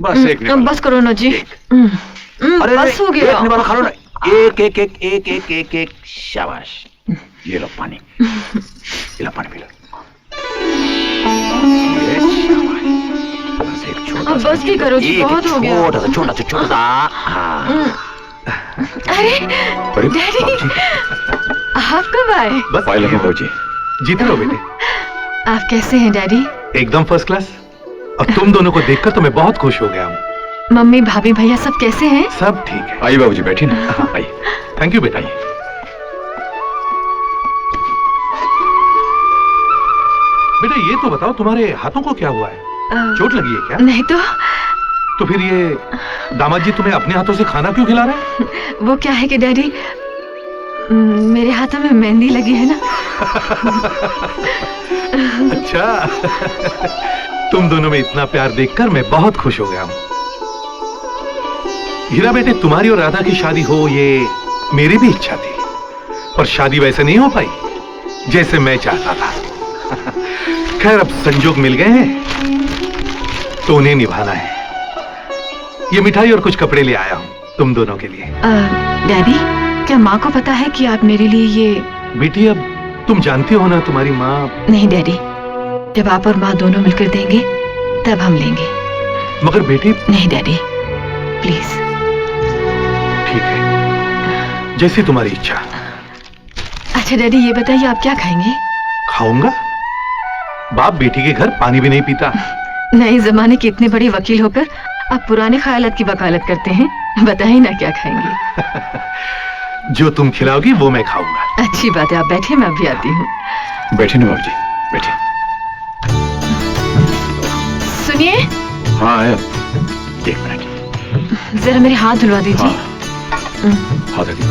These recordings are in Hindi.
बस एक निवाला। बस करो ना जी। अरे बस हो गया। एक निवाला खा लो ना। एक एक एक एक एक एक एक शाबाश। ये लो पानी, ये लो पानी पी लो। ये शाबाश। बस एक छोटा सा, बस भी करो जी, बहुत हो गया। छोटा सा। हाँ। अरे डैडी, आप कब आए? बस फाइल है बाबूजी। जीते रहो बेटे। आप कैसे हैं डैडी? एकदम फर्स्ट क्लास। और तुम दोनों को देखकर तो मैं बहुत खुश हो गया हूँ। मम्मी, भाभी, भैया सब कैसे हैं? सब ठीक है। आइए बाबूजी, बैठिए ना। आइए। थैंक यू बेटा। बेटा ये तो बताओ, तुम्हारे हाथों को क्या हुआ है? चोट लगी है क्या? नहीं तो फिर ये दामाद जी तुम्हें अपने हाथों से खाना क्यों खिला रहे हैं? वो क्या है कि डैडी, मेरे हाथों में मेहंदी लगी है ना। अच्छा। तुम दोनों में इतना प्यार देखकर मैं बहुत खुश हो गया हूँ। हीरा बेटे, तुम्हारी और राधा की शादी हो ये मेरी भी इच्छा थी, पर शादी वैसे नहीं हो पाई जैसे मैं चाहता था। खैर अब संजोग मिल गए हैं तो उन्हें निभाना है। ये मिठाई और कुछ कपड़े ले आया हूँ तुम दोनों के लिए। डैडी, क्या माँ को पता है कि आप मेरे लिए ये? बेटी अब तुम जानती हो ना, तुम्हारी माँ। नहीं डैडी, जब आप और माँ दोनों मिलकर देंगे तब हम लेंगे। मगर बेटी। नहीं डैडी, प्लीज। ठीक है, जैसी तुम्हारी इच्छा। अच्छा डैडी, ये बताइए आप क्या खाएंगे? खाऊंगा। बाप बेटी के घर पानी भी नहीं पीता। नए जमाने के इतने बड़े वकील होकर आप पुराने ख्यालात की वकालत करते हैं। बताइए ना क्या खाएंगे? जो तुम खिलाओगी वो मैं खाऊंगा। अच्छी बात है, आप बैठिए, मैं अभी आती हूँ। बैठिए ना बाबूजी, बैठिए। सुनिए। हाँ है। एक मिनट, जरा मेरे हाथ धुलवा दीजिए। हाथ रखिए।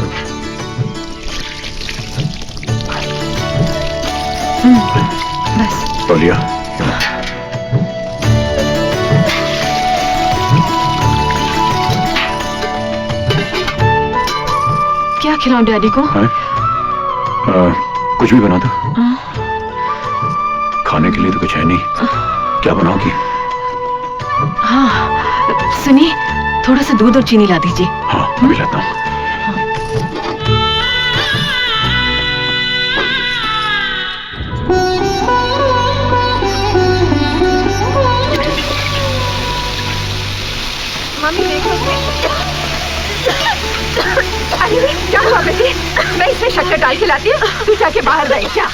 बस। तौलिया। क्या खिलाऊं डैडी को? कुछ भी बना दो। खाने के लिए तो कुछ है नहीं, क्या बनाओगी? हाँ सुनिए, थोड़ा सा दूध और चीनी ला दीजिए। हाँ अभी लाता हूँ। मम्मी देखो। अरे क्या हुआ बेटी? मैं इसमें शक्कर डाल के लाती हूँ, तू जाके बाहर बैठ जा।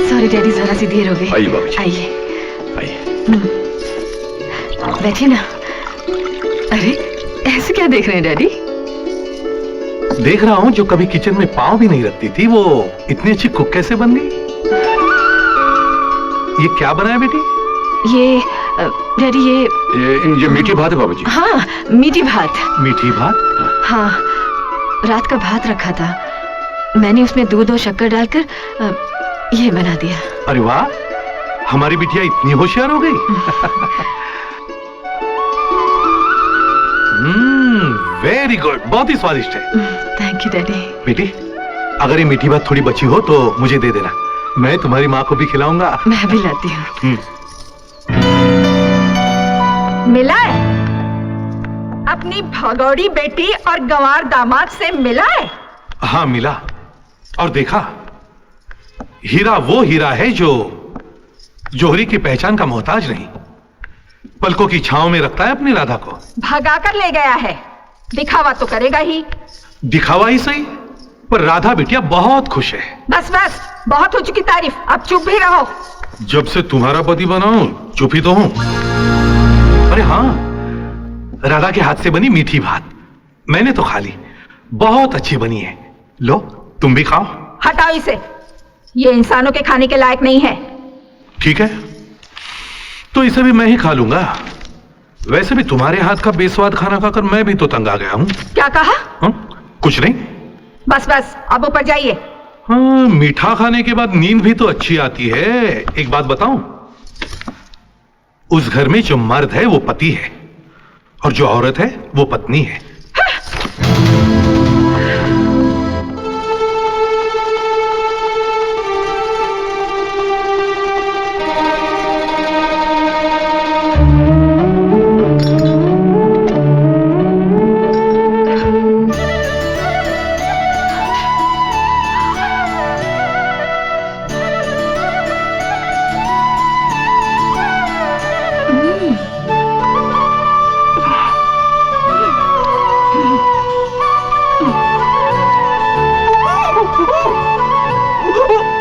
सॉरी डैडी, जरा सी देर हो गई। आइए बाबूजी। आइए आइए। बैठिए ना। अरे ऐसे क्या देख रहे हैं डैडी? देख रहा हूँ जो कभी किचन में पाँव भी नहीं रखती थी वो इतनी अच्छी कुक कैसे बन गई। ये क्या बनाया बेटी? ये डैडी ये मीठी भात है बाबूजी। हाँ मीठी भात। मीठी भात? हाँ, रात का भात रखा था, मैंने उसमें दूध और शक्कर डालकर ये बना दिया। अरे वाह, हमारी बिटिया इतनी होशियार हो गई। वेरी गुड, बहुत ही स्वादिष्ट है। Thank you daddy. बेटी, अगर ये मीठी बात थोड़ी बची हो तो मुझे दे देना, मैं तुम्हारी माँ को भी खिलाऊंगा। मैं भी लाती हूँ। मिला है? अपनी भगौड़ी बेटी और गंवार दामाद से मिला है? हाँ मिला, और देखा, हीरा वो हीरा है जो जोहरी की पहचान का मोहताज नहीं, पलकों की छांव में रखता है अपनी राधा को। भगाकर ले गया है, दिखावा तो करेगा ही। दिखावा ही सही, पर राधा बिटिया बहुत खुश है। बस बस, बहुत हो चुकी तारीफ, अब चुप भी रहो। जब से तुम्हारा पति बना हूं चुप ही तो हूं। अरे हाँ, राधा के हाथ से बनी मीठी भात मैंने तो खा ली, बहुत अच्छी बनी है, लो तुम भी खाओ। हटाओ इसे, ये इंसानों के खाने के लायक नहीं है। ठीक है, तो इसे भी मैं ही खा लूंगा। वैसे भी तुम्हारे हाथ का बेस्वाद खाना खाकर मैं भी तो तंग आ गया हूं। क्या कहा? कुछ नहीं। बस बस, अब ऊपर जाइए। हाँ, मीठा खाने के बाद नींद भी तो अच्छी आती है। एक बात बताऊं, उस घर में जो मर्द है वो पति है और जो औरत है वो पत्नी है।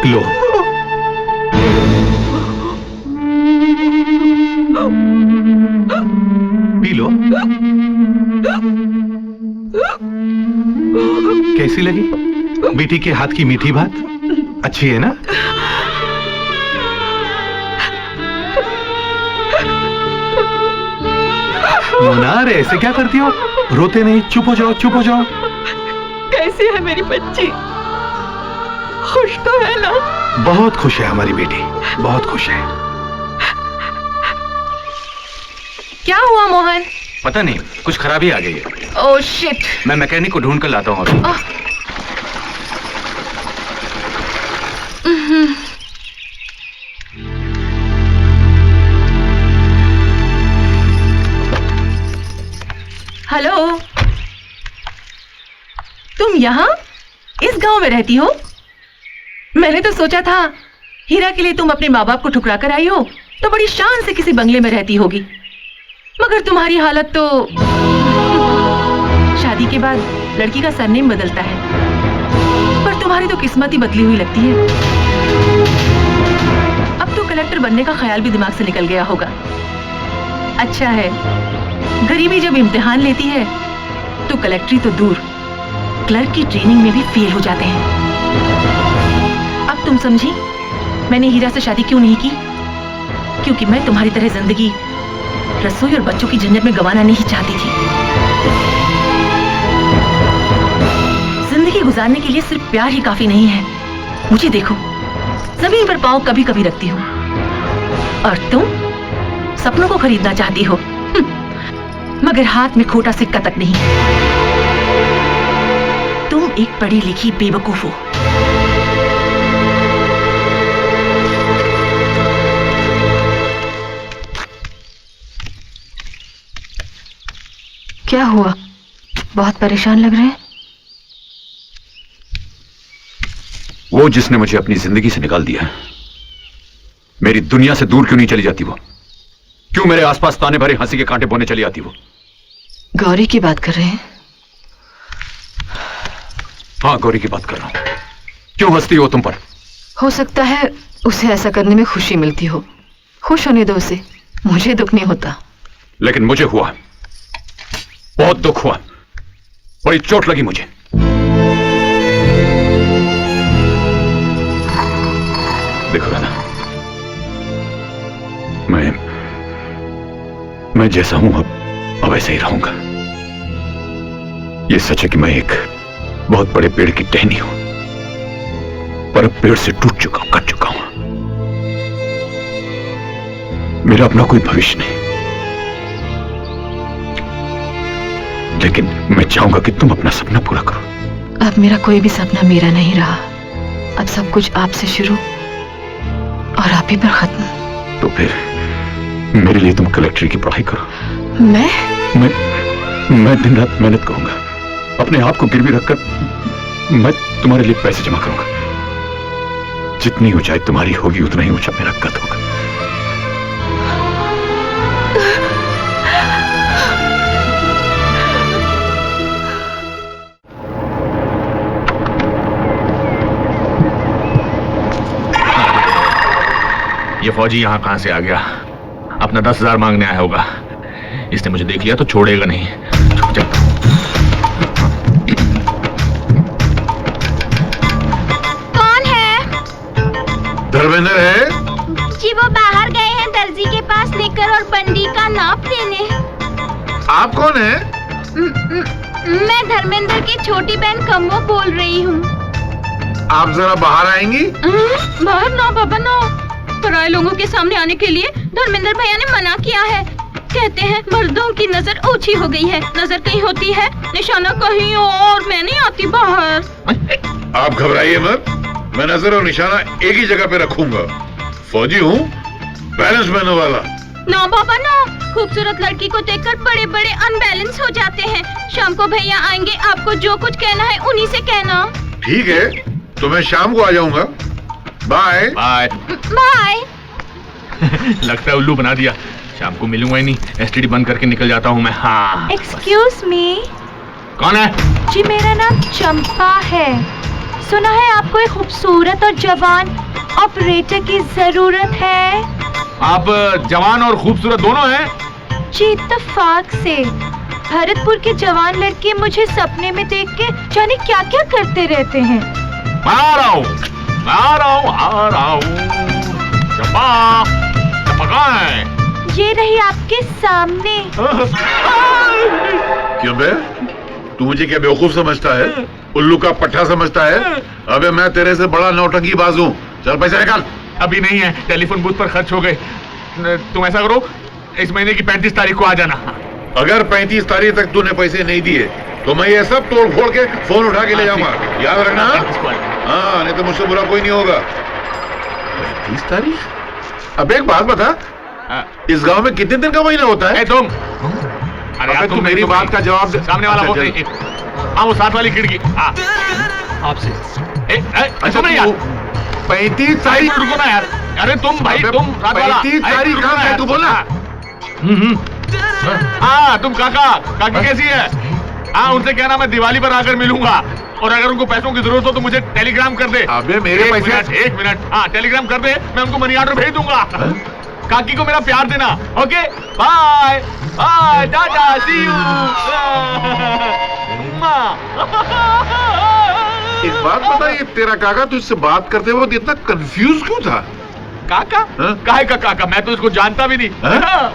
लो। P low. कैसी लगी बेटी के हाथ की मीठी बात? अच्छी है ना? मोनार, ऐसे क्या करती हो? रोते नहीं, चुप हो जाओ, चुप हो जाओ। कैसी है मेरी बच्ची? खुश तो है ना? बहुत खुश है हमारी बेटी, बहुत खुश है। क्या हुआ मोहन? पता नहीं, कुछ खराबी आ गई है। Oh shit. मैं मैकेनिक को ढूंढ कर लाता हूँ अभी। हेलो, तुम यहाँ इस गांव में रहती हो? मैंने तो सोचा था हीरा के लिए तुम अपने माँ बाप को ठुकरा कर आई हो तो बड़ी शान से किसी बंगले में रहती होगी, मगर तुम्हारी हालत तो शादी के बाद लड़की का सरनेम बदलता है, पर तुम्हारी तो किस्मत ही बदली हुई लगती है। अब तो कलेक्टर बनने का ख्याल भी दिमाग से निकल गया होगा। अच्छा है, गरीबी जब इम्तिहान लेती है तो कलेक्टरी तो दूर, क्लर्क की ट्रेनिंग में भी फेल हो जाते हैं। अब तुम समझी मैंने हीरा से शादी क्यों नहीं की? क्योंकि मैं तुम्हारी तरह जिंदगी रसोई और बच्चों की झंझट में गंवाना नहीं चाहती थी। जिंदगी गुजारने के लिए सिर्फ प्यार ही काफी नहीं है। मुझे देखो, जमीन पर पांव कभी कभी रखती हूँ, और तुम सपनों को खरीदना चाहती हो, मगर हाथ में खोटा सिक्का तक नहीं। तुम एक पढ़ी लिखी बेवकूफ हो। क्या हुआ? बहुत परेशान लग रहे हैं। वो जिसने मुझे अपनी जिंदगी से निकाल दिया, मेरी दुनिया से दूर क्यों नहीं चली जाती? वो क्यों मेरे आसपास ताने भरे हंसी के कांटे बोने चली आती? वो गौरी की बात कर रहे हैं? हाँ, गौरी की बात कर रहा हूं। क्यों हंसती हो तुम पर? हो सकता है उसे ऐसा करने में खुशी मिलती हो। खुश होने दो उसे, मुझे दुख नहीं होता। लेकिन मुझे हुआ, बहुत दुख हुआ, बड़ी चोट लगी मुझे। देखो राधा, मैं जैसा हूं अब ऐसे ही रहूंगा। यह सच है कि मैं एक बहुत बड़े पेड़ की टहनी हूं, पर अब पेड़ से टूट चुका हूं, कट चुका हूं। मेरा अपना कोई भविष्य नहीं, लेकिन मैं चाहूंगा कि तुम अपना सपना पूरा करो। अब मेरा कोई भी सपना मेरा नहीं रहा। अब सब कुछ आपसे शुरू और आप ही पर खत्म। तो फिर मेरे लिए तुम कलेक्टरी की पढ़ाई करो। मैं दिन रात मेहनत करूंगा, अपने आप को गिरवी रखकर मैं तुम्हारे लिए पैसे जमा करूंगा। जितनी ऊंचाई तुम्हारी होगी उतना ही ऊंचा मेरा कद होगा। ये फौजी यहाँ कहां से आ गया? अपना 10,000 मांगने आया होगा। इसने मुझे देख लिया तो छोड़ेगा नहीं। छुप जा। कौन है? धर्मेंद्र है? जी वो बाहर गए हैं दर्जी के पास निकर और बंडी का नाप लेने। आप कौन है? मैं धर्मेंद्र की छोटी बहन कम्मो बोल रही हूँ। आप जरा बाहर आएंगी? बाहर ना बाबा ना, पराए लोगों के सामने आने के लिए धर्मेंद्र भैया ने मना किया है। कहते हैं मर्दों की नजर ऊंची हो गई है, नजर कहीं होती है, निशाना कहीं और, मैं नहीं आती बाहर। आप घबराइए मत, मैं नजर और निशाना एक ही जगह पे रखूंगा। फौजी हूँ, बैलेंस बनने वाला। ना बाबा ना, खूबसूरत लड़की को देखकर बड़े बड़े अनबैलेंस हो जाते हैं। शाम को भैया आएंगे, आपको जो कुछ कहना है उन्हीं से कहना। ठीक है, तो मैं शाम को आ जाऊंगा। Bye bye. बाय। लगता है उल्लू बना दिया। शाम को मिलूंगा ही नहीं, एसटीडी बंद करके निकल जाता हूँ मैं। हाँ। Excuse me. कौन है? जी मेरा नाम चंपा है। सुना है आपको एक खूबसूरत और जवान ऑपरेटर की जरूरत है। आप जवान और खूबसूरत दोनों हैं। जी इत्तेफाक से भरतपुर के जवान लड़के मुझे सपने में देख के जाने क्या क्या करते रहते हैं। आ रहा हूँ चंपा, चंपा कहाँ है? ये रही आपके सामने। क्यों बे? तू मुझे क्या बेवकूफ समझता है? उल्लू का पट्टा समझता है? अबे मैं तेरे से बड़ा नौटंकी बाज हूँ। चल पैसे निकाल। अभी नहीं है, टेलीफोन बूथ पर खर्च हो गए। तुम ऐसा करो, इस महीने की 35 तारीख को आ जाना। अगर 35 तारीख तक तूने पैसे नहीं दिए तो मैं ये सब तोड़ फोड़ के फोन उठा के ले जाऊंगा, याद रखना। हाँ, नहीं तो मुझसे बुरा कोई नहीं होगा। 35 तारीख? अब एक बात बता, इस गांव में कितने दिन का महीना होता है? तुम अरे यार, तू मेरी बात का जवाब दे। सामने वाला बोल। हाँ, वो साथ वाली खिड़की। आपसे 35 तारीख? रुको ना यार। अरे तुम भाई, तुम 35 तारीख कहाँ है? तू बोला। हाँ, तुम काकी कैसी है? हाँ, उनसे कहना मैं दिवाली पर आकर मिलूंगा, और अगर उनको पैसों की जरूरत हो तो मुझे टेलीग्राम कर दे। अबे मेरे पैसे। एक मिनट। हाँ, टेलीग्राम कर दे, मैं उनको मनी ऑर्डर भेज दूंगा। काकी को मेरा प्यार देना। Okay, bye bye, tata, see you. एक बात बता, ये तेरा काका तुझसे बात करते वक्त इतना कंफ्यूज क्यों था? काका? काहे का काका? मैं तो इसको जानता भी नहीं।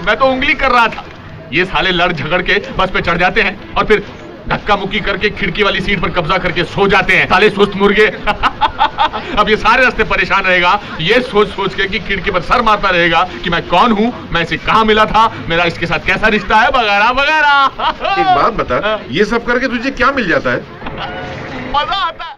मैं तो उंगली कर रहा था। ये साले लड़ झगड़ के बस पे चढ़ जाते हैं और फिर धक्का मुक्की करके खिड़की वाली सीट पर कब्जा करके सो जाते हैं, साले सुस्त मुर्गे। अब ये सारे रास्ते परेशान रहेगा, ये सोच सोच के कि खिड़की पर सर मारता रहेगा कि मैं कौन हूँ, मैं इसे कहाँ मिला था, मेरा इसके साथ कैसा रिश्ता है, वगैरह वगैरह। एक बात बता, ये सब करके तुझे क्या मिल जाता है? मजा आता है।